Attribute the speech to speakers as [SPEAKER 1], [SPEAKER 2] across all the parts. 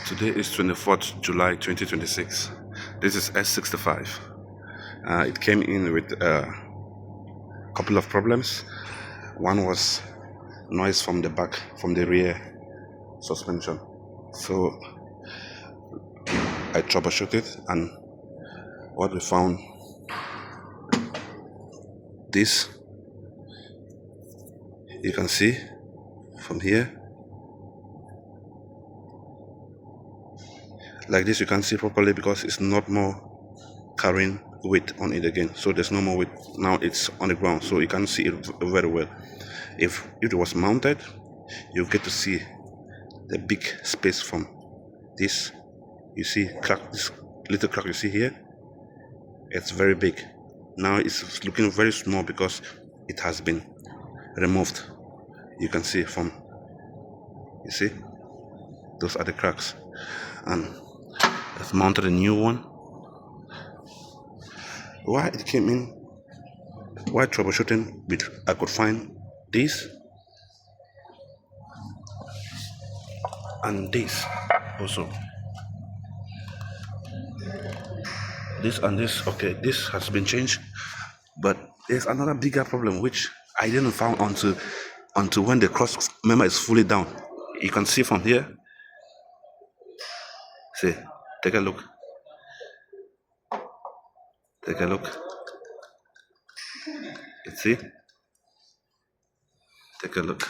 [SPEAKER 1] Today is 24th July 2026. This is S65. It came in with a couple of problems. One was noise from the back, from the rear suspension. So I troubleshoot it, and what we found, this, you can see from here, like this. You can see properly because it's not more carrying weight on it again, so there's no more weight. Now it's on the ground, so you can see it very well. If it was mounted, you get to see the big space from this. You see crack, this little crack you see here, it's very big. Now it's looking very small because it has been removed. You can see from, you see, those are the cracks, and I've mounted a new one. Why it came in, while troubleshooting, I could find this and this also. This and this, okay, this has been changed, but there's another bigger problem which I didn't find until when the cross member is fully down. You can see from here. See, take a look. Take a look. You see? Take a look.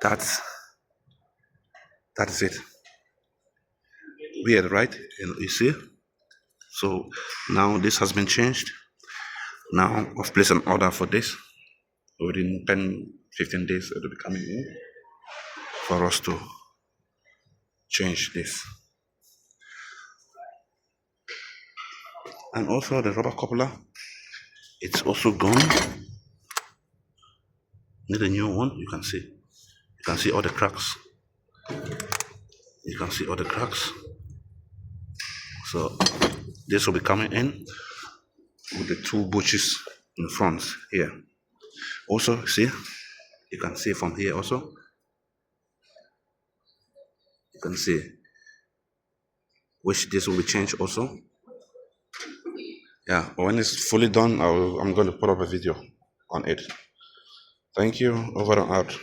[SPEAKER 1] That's it. Weird, right? You see? So now this has been changed. Now I've placed an order for this. Within 10-15 days it will be coming in for us to change this. And also the rubber coupler, it's also gone. Need a new one. You can see all the cracks. You can see all the cracks. So this will be coming in with the two bushes in front here. Also, see, you can see from here also. You can see which this will be changed also. Yeah, when it's fully done, I'm going to put up a video on it. Thank you. Over and out.